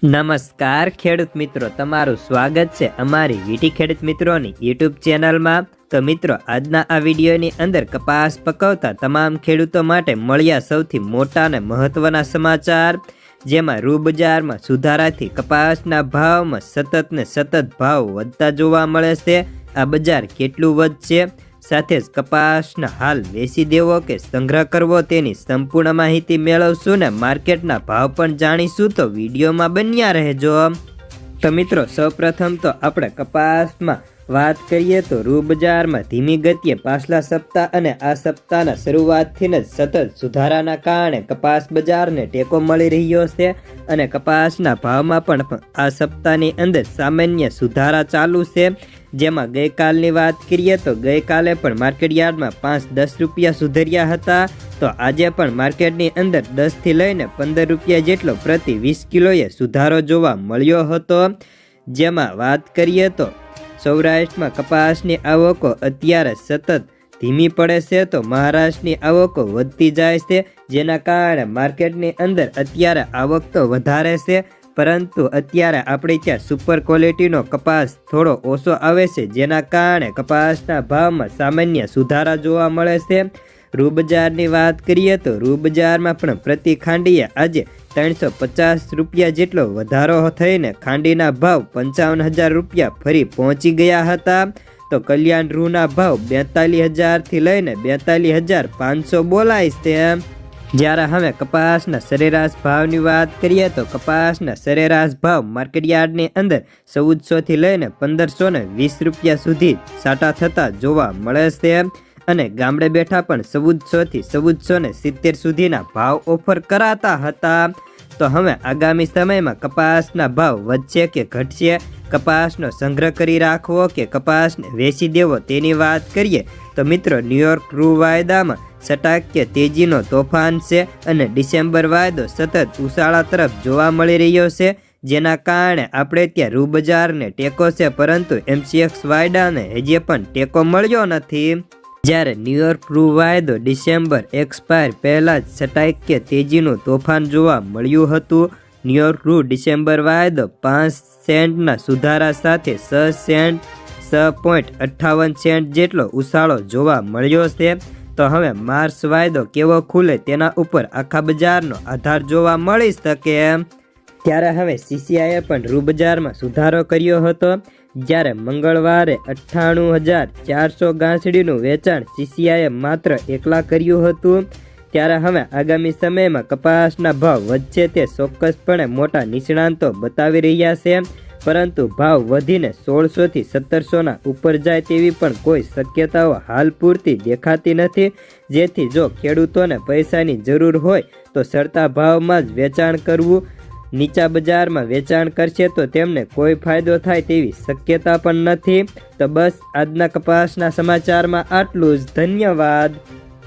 નમસ્કાર ખેડૂત મિત્રો, તમારું સ્વાગત છે અમારી વીટી ખેડૂત મિત્રોની યુટ્યુબ ચેનલમાં। તો મિત્રો, આજના આ વિડીયોની અંદર કપાસ પકવતા તમામ ખેડૂતો માટે મળ્યા સૌથી મોટા અને મહત્વના સમાચાર, જેમાં રૂ બજારમાં સુધારાથી કપાસના ભાવમાં સતત ને સતત ભાવ વધતા જોવા મળે છે। આ બજાર કેટલું વધશે, સાથે જ કપાસના હાલ વેચી દેવો કે સંગ્રહ કરવો તેની સંપૂર્ણ માહિતી મેળવશું ને માર્કેટના ભાવ પણ જાણીશું, તો વિડીયોમાં બન્યા રહેજો। તો મિત્રો, સૌપ્રથમ તો આપણે કપાસમાં વાત કરીએ તો રૂ બજારમાં ધીમી ગતિએ પાછલા સપ્તાહ અને આ સપ્તાહના શરૂઆતથી જ સતત સુધારાના કારણે કપાસ બજારને ટેકો મળી રહ્યો છે અને કપાસના ભાવમાં પણ આ સપ્તાહની અંદર સામાન્ય સુધારા ચાલુ છે। જેમાં ગઈકાલની વાત કરીએ તો ગઈકાલે પણ માર્કેટયાર્ડમાં 5-10 રૂપિયા સુધર્યા હતા, તો આજે પણ માર્કેટની અંદર 10 થી લઈને 15 રૂપિયા જેટલો પ્રતિ 20 કિલોએ સુધારો જોવા મળ્યો હતો। જેમાં વાત કરીએ તો સૌરાષ્ટ્રમાં કપાસની આવકો અત્યારે સતત ધીમી પડે છે, તો મહારાષ્ટ્રની આવકો વધતી જાય છે, જેના કારણે માર્કેટની અંદર અત્યારે આવક તો વધારે છે, પરંતુ અત્યારે આપણે ત્યાં સુપર ક્વોલિટીનો કપાસ થોડો ઓછો આવે છે, જેના કારણે કપાસના ભાવમાં સામાન્ય સુધારા જોવા મળે છે। રૂ બજારની વાત કરીએ તો રૂ બજારમાં પણ પ્રતિ ખાંડીએ આજે 350 રૂપિયા જેટલો વધારો થઈને ખાંડીના ભાવ 55,000 રૂપિયા ફરી પહોંચી ગયા હતા, તો કલ્યાણ રૂના ભાવ 42,000 થી લઈને 42,500 બોલાય છે। જ્યારે હવે કપાસના સરેરાશ ભાવની વાત કરીએ તો કપાસના સરેરાશ ભાવ માર્કેટયાર્ડની અંદર 1400 થી લઈને 1520 રૂપિયા સુધી સાટા થતા જોવા મળે છે અને ગામડે બેઠા પણ 1400 થી 1470 સુધીના ભાવ ઓફર કરાતા હતા। તો હવે આગામી સમયમાં કપાસના ભાવ વધશે કે ઘટશે, કપાસનો સંગ્રહ કરી રાખવો કે કપાસને વેચી દેવો તેની વાત કરીએ તો મિત્રો, ન્યુયોર્ક રૂ વાયદામાં સટાક્ય તેજીનો તોફાન છે અને ડિસેમ્બર વાયદો સતત ઉછાળા તરફ જોવા મળી રહ્યો છે, જેના કારણે આપણે ત્યાં રૂ બજારને ટેકો છે, પરંતુ MCX વાયદાને હજી પણ ટેકો મળ્યો નથી। જ્યારે ન્યુયોર્ક રૂ વાયદો ડિસેમ્બર એક્સપાયર પહેલા જ સટાક્ય તેજીનું તોફાન જોવા મળ્યું હતું। ન્યુયોર્ક રૂ ડિસેમ્બર વાયદો 5 સેન્ટના સુધારા સાથે 6 સેન્ટ 6.58 સેન્ટ જેટલો ઉછાળો જોવા મળ્યો છે। તો હવે માર્ચ વાયદો કેવો ખુલે તેના ઉપર આખા બજારનો આધાર જોવા મળી શકે। ત્યારે હવે CCIએ પણ રૂ બજારમાં સુધારો કર્યો હતો, જ્યારે મંગળવારે 98,400 ગાંસડીનું વેચાણ CCIએ માત્ર એકલા કર્યું હતું। ત્યારે હવે આગામી સમયમાં કપાસના ભાવ વધશે તે ચોક્કસપણે મોટા નિષ્ણાંતો બતાવી રહ્યા છે, પરંતુ ભાવ વધીને 1600 થી 1700ના ઉપર જાય તેવી પણ કોઈ શક્યતાઓ હાલ પૂરતી દેખાતી નથી, જેથી જો ખેડૂતોને પૈસાની જરૂર હોય તો સડતા ભાવમાં જ વેચાણ કરવું, નીચા બજારમાં વેચાણ કરશે તો તેમને કોઈ ફાયદો થાય તેવી શક્યતા પણ નથી। તો બસ આજના કપાસના સમાચારમાં આટલું જ, ધન્યવાદ।